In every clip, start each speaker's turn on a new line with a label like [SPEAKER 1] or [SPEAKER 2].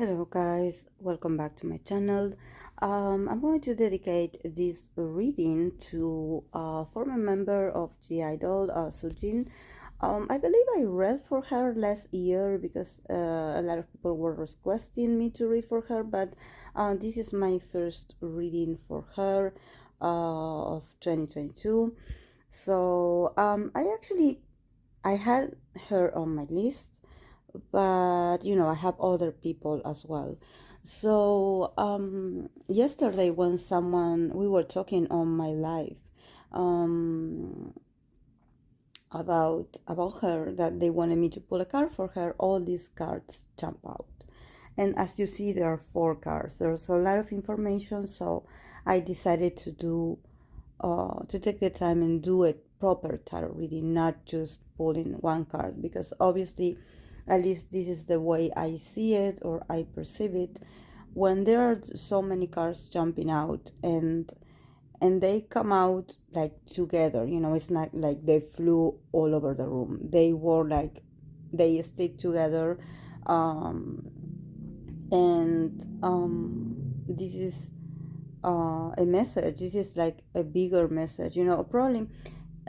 [SPEAKER 1] Hello guys, welcome back to my channel. I'm going to dedicate this reading to a former member of G Idol, SOOJIN. I believe I read for her last year because a lot of people were requesting me to read for her, but this is my first reading for her of 2022. So I had her on my list, but I have other people as well. So yesterday when we were talking on my live um about her, that they wanted me to pull a card for her, all these cards jump out. And as you see, there are 4 cards. There's a lot of information, so I decided to take the time and do a proper tarot reading, not just pulling one card, because obviously, at least this is the way I see it or I perceive it. When there are so many cards jumping out and they come out like together, it's not like they flew all over the room. They were like they stick together, and this is a message. This is like a bigger message, probably.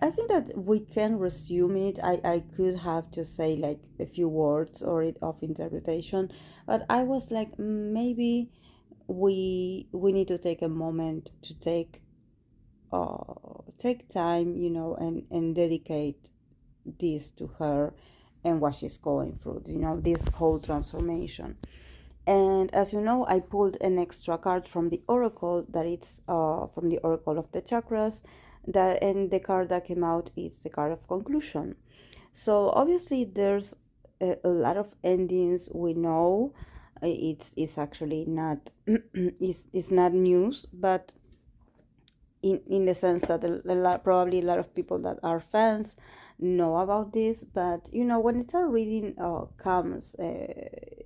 [SPEAKER 1] I think that we can resume it. I could have to say like a few words or it of interpretation, but I was like, maybe we need to take a moment to take time, and dedicate this to her and what she's going through, this whole transformation. And as you know, I pulled an extra card from the oracle, that it's from the oracle of the chakras, and the card that came out is the card of conclusion. So obviously there's a lot of endings. We know it's actually not it's not news, but in the sense that probably a lot of people that are fans know about this. But when the tarot reading comes,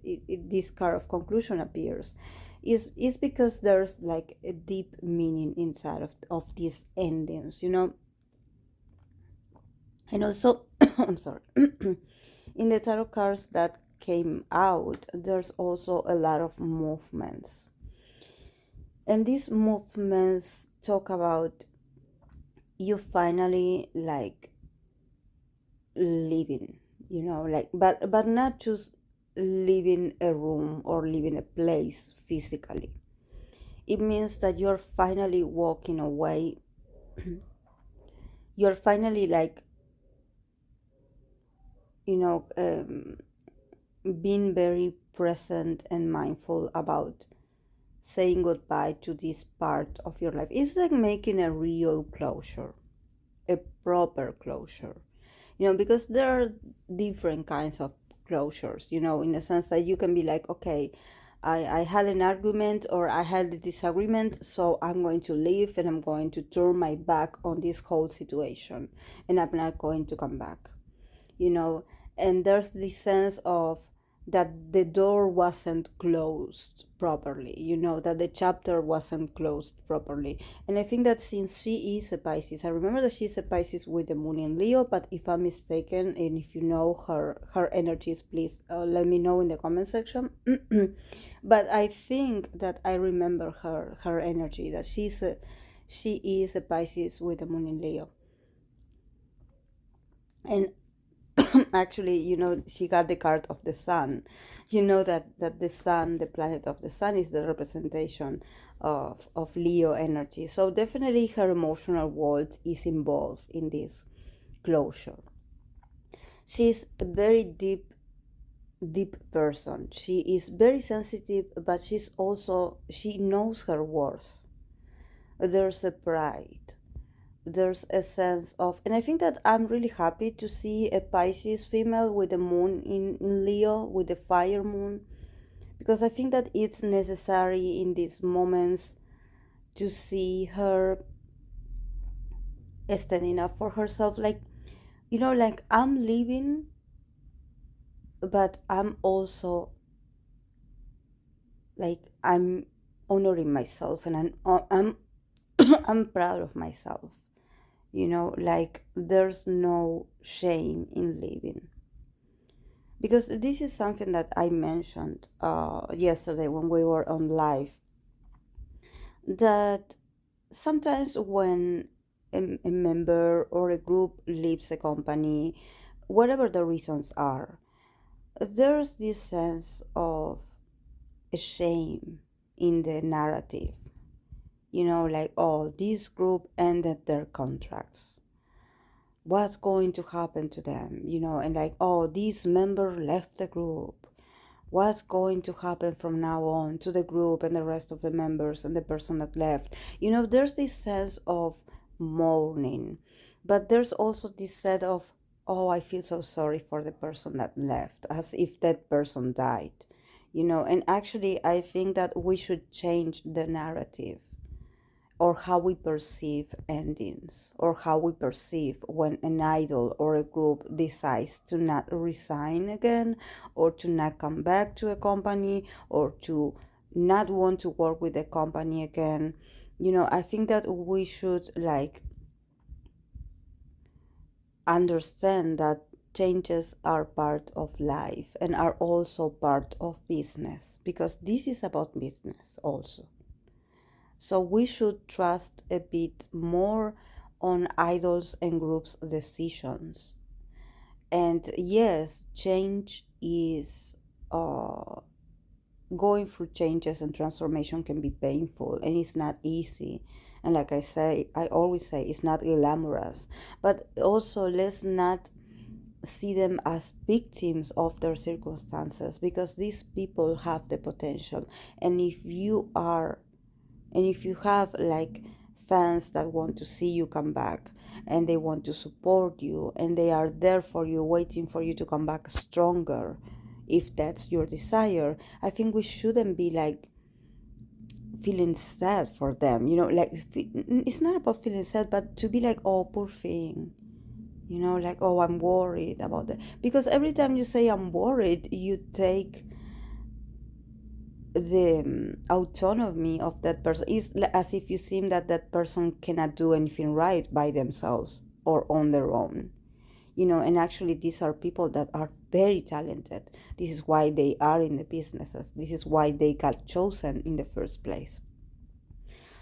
[SPEAKER 1] this card of conclusion appears, is because there's like a deep meaning inside of these endings, and also I'm sorry. In the tarot cards that came out, there's also a lot of movements, and these movements talk about you finally like living, like, but not just leaving a room or leaving a place physically. It means that you're finally walking away. You're finally like, being very present and mindful about saying goodbye to this part of your life. It's like making a real closure, a proper closure, because there are different kinds of closures, in the sense that you can be like, okay, I had an argument or I had a disagreement, so I'm going to leave and I'm going to turn my back on this whole situation and I'm not going to come back, and there's this sense of that the door wasn't closed properly, that the chapter wasn't closed properly. And I think that since she is a Pisces, I remember that she's a Pisces with the moon in Leo, but if I'm mistaken and if you know her energies, please let me know in the comment section. But I think that I remember her energy, that she is a Pisces with the moon in Leo. And actually, she got the card of the sun. That the sun, the planet of the sun, is the representation of Leo energy. So definitely her emotional world is involved in this closure. She's a very deep person. She is very sensitive, but she knows her worth. There's a pride, there's a sense of, and I think that I'm really happy to see a Pisces female with the moon in Leo, with the fire moon, because I think that it's necessary in these moments to see her standing up for herself, like, like, I'm leaving, but I'm also like, I'm honoring myself, and I'm I'm proud of myself. Like, there's no shame in living, Because this is something that I mentioned yesterday when we were on live, that sometimes when a member or a group leaves a company, whatever the reasons are, there's this sense of shame in the narrative. Like, oh, this group ended their contracts. What's going to happen to them? And like, oh, this member left the group. What's going to happen from now on to the group and the rest of the members and the person that left? There's this sense of mourning, but there's also this set of, oh, I feel so sorry for the person that left, as if that person died. And actually, I think that we should change the narrative, or how we perceive endings, or how we perceive when an idol or a group decides to not resign again, or to not come back to a company, or to not want to work with the company again. I think that we should understand that changes are part of life and are also part of business, because this is about business also. So we should trust a bit more on idols and groups' decisions. And yes, change is going through changes and transformation can be painful, and it's not easy. And like I always say, it's not glamorous. But also, let's not see them as victims of their circumstances, because these people have the potential. And if you have fans that want to see you come back, and they want to support you, and they are there for you, waiting for you to come back stronger, if that's your desire, I think we shouldn't be feeling sad for them. It's not about feeling sad, but to be like, oh, poor thing. Oh, I'm worried about that. Because every time you say I'm worried, you take the autonomy of that person. Is as if you seem that that person cannot do anything right by themselves or on their own. And actually these are people that are very talented. This is why they are in the businesses. This is why they got chosen in the first place.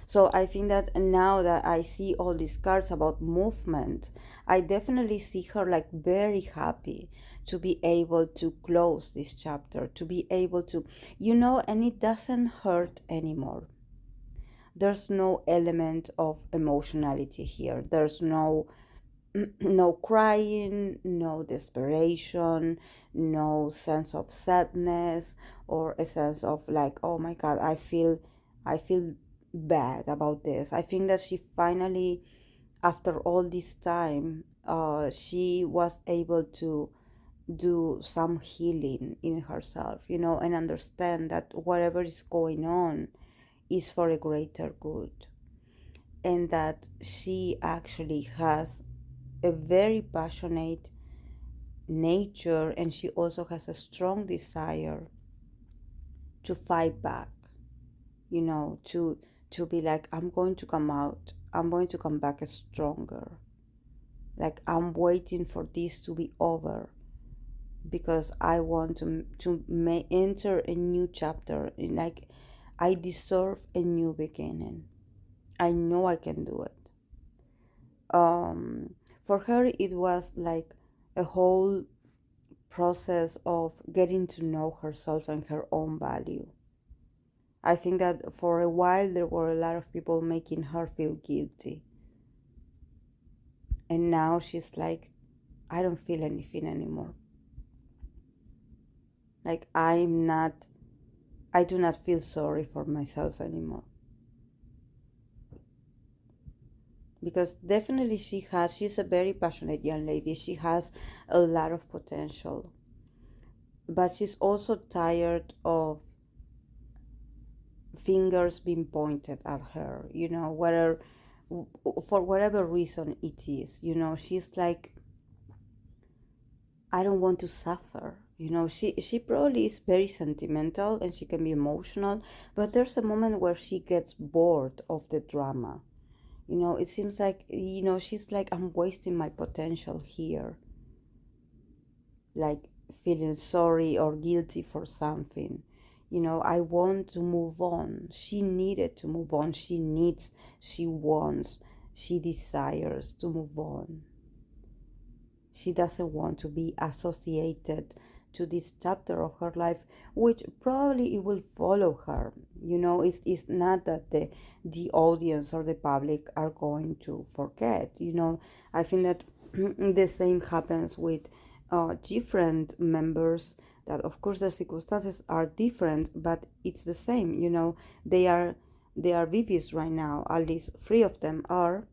[SPEAKER 1] So I think that now that I see all these cards about movement, I definitely see her very happy to be able to close this chapter, to be able to, and it doesn't hurt anymore. There's no element of emotionality here. There's no crying, no desperation, no sense of sadness, or a sense of oh my God, I feel bad about this. I think that she finally, after all this time, she was able to do some healing in herself, and understand that whatever is going on is for a greater good, and that she actually has a very passionate nature, and she also has a strong desire to fight back, to be I'm going to come out, I'm going to come back stronger. I'm waiting for this to be over, because I want to enter a new chapter. I deserve a new beginning. I know I can do it. For her, it was a whole process of getting to know herself and her own value. I think that for a while there were a lot of people making her feel guilty. And now she's I don't feel anything anymore. I do not feel sorry for myself anymore. Because definitely she's a very passionate young lady. She has a lot of potential. But she's also tired of fingers being pointed at her, whether for whatever reason it is. She's I don't want to suffer. She probably is very sentimental and she can be emotional, but there's a moment where she gets bored of the drama. It seems she's I'm wasting my potential here. feeling sorry or guilty for something. I want to move on. She needed to move on. She needs, she wants, she desires to move on. She doesn't want to be associated to this chapter of her life, which probably it will follow her. It's not that the audience or the public are going to forget. I think that the same happens with different members, that of course the circumstances are different, but it's the same. They are VPs right now, at least 3 of them are.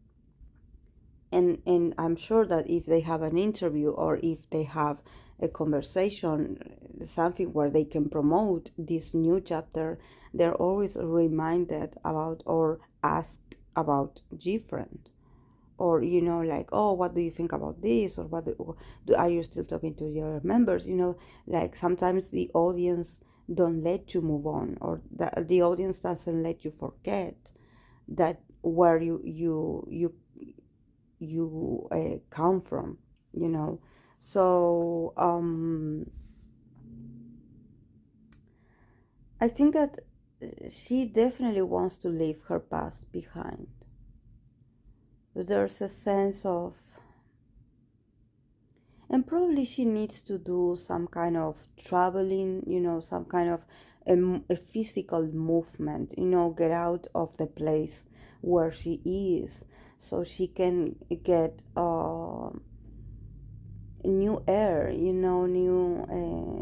[SPEAKER 1] And I'm sure that if they have an interview or if they have a conversation, something where they can promote this new chapter, they're always reminded about or asked about different. Or, like, oh, what do you think about this? Or are you still talking to your members? Like sometimes the audience don't let you move on, or the audience doesn't let you forget that where you come from. So I think that she definitely wants to leave her past behind. There's a sense of, and probably she needs to do some kind of traveling, some kind of a physical movement, get out of the place where she is, so she can get new air, new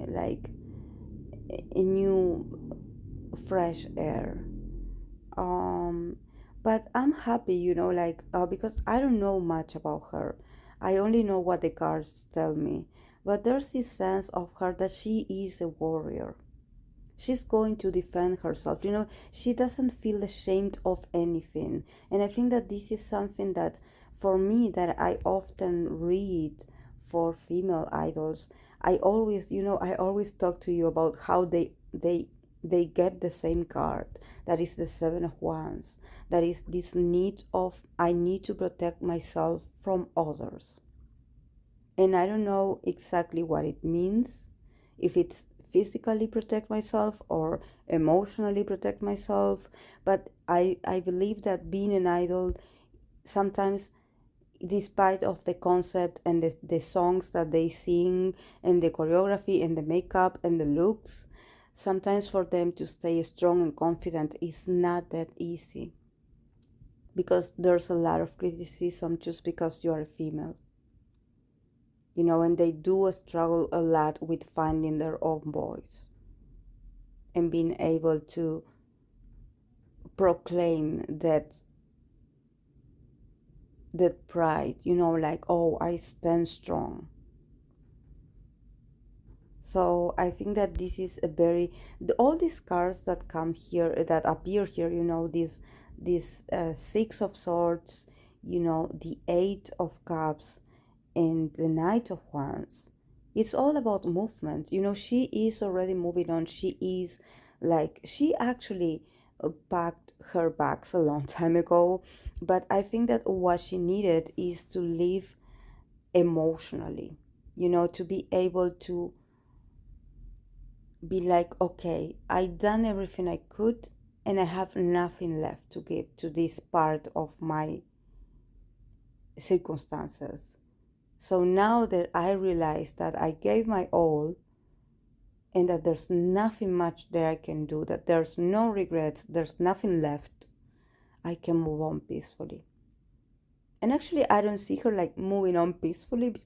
[SPEAKER 1] like a new fresh air. But I'm happy, like because I don't know much about her. I only know what the cards tell me. But there's this sense of her that she is a warrior. She's going to defend herself. She doesn't feel ashamed of anything. And I think that this is something that, for me, that I often read for female idols. I always talk to you about how they get the same card. That is the 7 of Wands. That is this need of, I need to protect myself from others. And I don't know exactly what it means, if it's physically protect myself or emotionally protect myself, but I believe that being an idol, sometimes, despite of the concept and the songs that they sing and the choreography and the makeup and the looks, sometimes for them to stay strong and confident is not that easy, because there's a lot of criticism just because you are a female. And they do struggle a lot with finding their own voice and being able to proclaim that pride, like, oh, I stand strong. So I think that this is all these cards that come here, that appear here, this 6 of Swords, the 8 of Cups, and the Knight of Wands. It's all about movement. She is already moving on. She actually packed her bags a long time ago, but I think that what she needed is to live emotionally, to be able to be like, okay, I done everything I could, and I have nothing left to give to this part of my circumstances. So now that I realize that I gave my all, and that there's nothing much that I can do, that there's no regrets, there's nothing left, I can move on peacefully. And actually, I don't see her like moving on peacefully,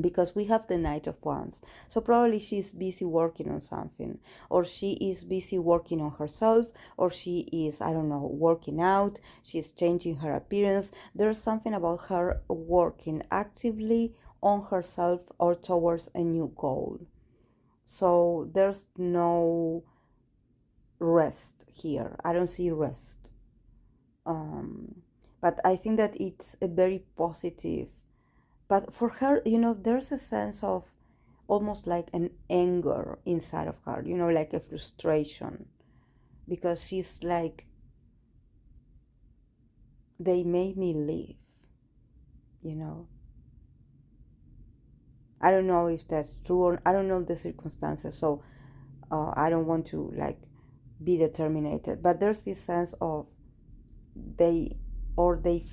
[SPEAKER 1] because we have the Knight of Wands. So probably she's busy working on something, or she is busy working on herself, or she is, I don't know, working out, she's changing her appearance. There's something about her working actively on herself or towards a new goal. So there's no rest here. I don't see rest. But I think that it's a very positive. But for her, there's a sense of almost like an anger inside of her, like a frustration. Because she's like, they made me leave, I don't know if that's true, or I don't know the circumstances, so I don't want to like be determined, but there's this sense of they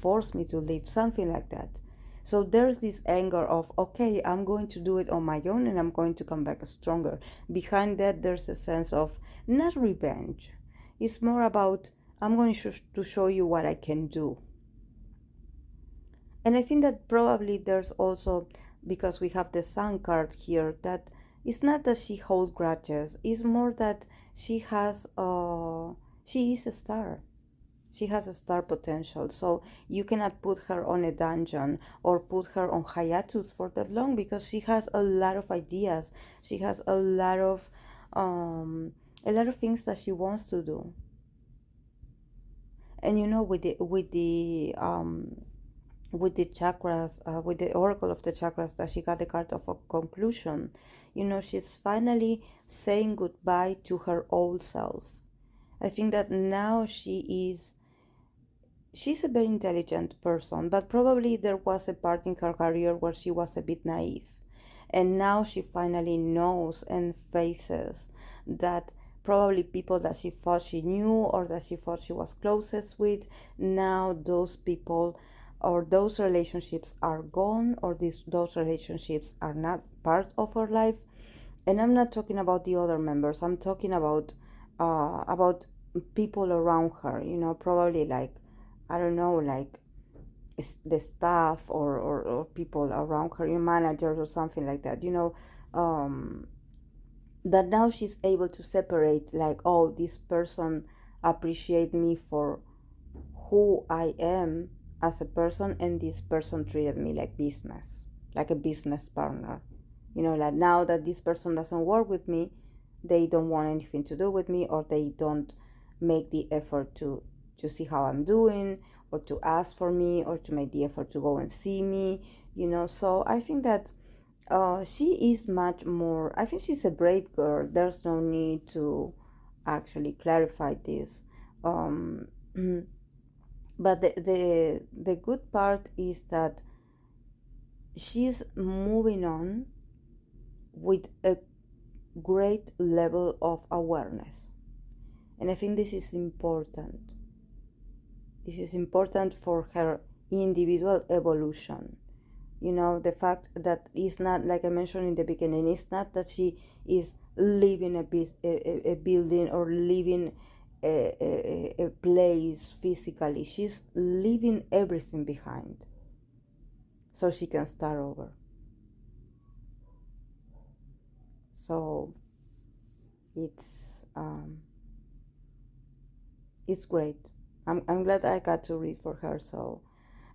[SPEAKER 1] force me to leave, something like that. So there's this anger of, okay, I'm going to do it on my own and I'm going to come back stronger. Behind that, there's a sense of not revenge. It's more about, I'm going to show you what I can do. And I think that probably there's also, because we have the Sun card here, that it's not that she holds grudges. It's more that she is a star. She has a star potential, so you cannot put her on a dungeon or put her on hiatus for that long, because she has a lot of ideas. She has a lot of things that she wants to do. And you know, with the chakras, with the oracle of the chakras, that she got the card of a conclusion. You know, she's finally saying goodbye to her old self. I think that now she's a very intelligent person, but probably there was a part in her career where she was a bit naive. And now she finally knows and faces that probably people that she thought she knew or that she thought she was closest with, now those people or those relationships are gone, or those relationships are not part of her life. And I'm not talking about the other members. I'm talking about people around her. You know, probably like, I don't know, like the staff or people around her, your managers or something like that. You know, that now she's able to separate, like, oh, this person appreciate me for who I am as a person, and this person treated me like business, like a business partner. You know, like now that this person doesn't work with me, they don't want anything to do with me, or they don't make the effort to see how I'm doing, or to ask for me, or to make the effort to go and see me, you know. So I think that she is much more, I think she's a brave girl. There's no need to actually clarify this. But the good part is that she's moving on with a great level of awareness. And I think this is important. This is important for her individual evolution. You know, the fact that it's not, like I mentioned in the beginning, it's not that she is leaving a building or leaving a place physically. She's leaving everything behind so she can start over. So it's great. I'm glad I got to read for her. So,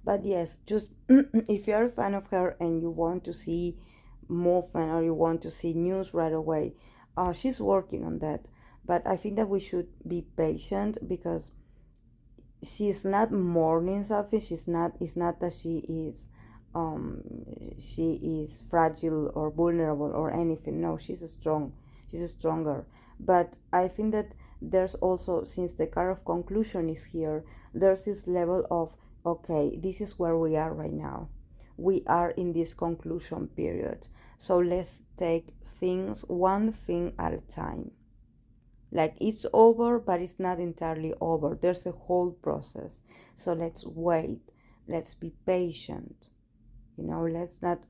[SPEAKER 1] but yes, just if you're a fan of her and you want to see movement, or you want to see news right away, she's working on that. But I think that we should be patient, because she's not mourning something. It's not that she is fragile or vulnerable or anything. No, she's stronger. But I think that there's also, since the card of conclusion is here, there's this level of, okay, this is where we are right now. We are in this conclusion period. So let's take things one thing at a time. Like, it's over, but it's not entirely over. There's a whole process. So let's wait. Let's be patient. You know, let's not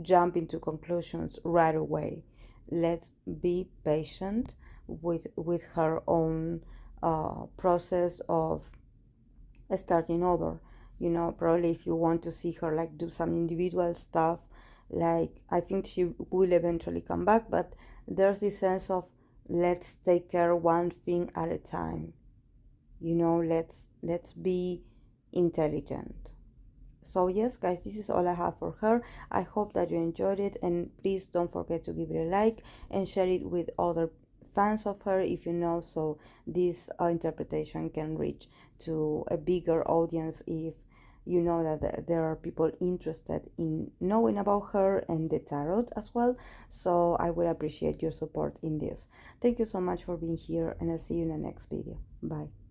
[SPEAKER 1] jump into conclusions right away. Let's be patient with her own process of starting over. You know, probably if you want to see her like do some individual stuff, like, I think she will eventually come back, but there's this sense of, let's take care one thing at a time. You know, let's be intelligent. So yes, guys, this is all I have for her. I hope that you enjoyed it, and please don't forget to give it a like and share it with other fans of her if you know, so this interpretation can reach to a bigger audience, if you know that there are people interested in knowing about her and the tarot as well. So I would appreciate your support in this. Thank you so much for being here, and I'll see you in the next video. Bye.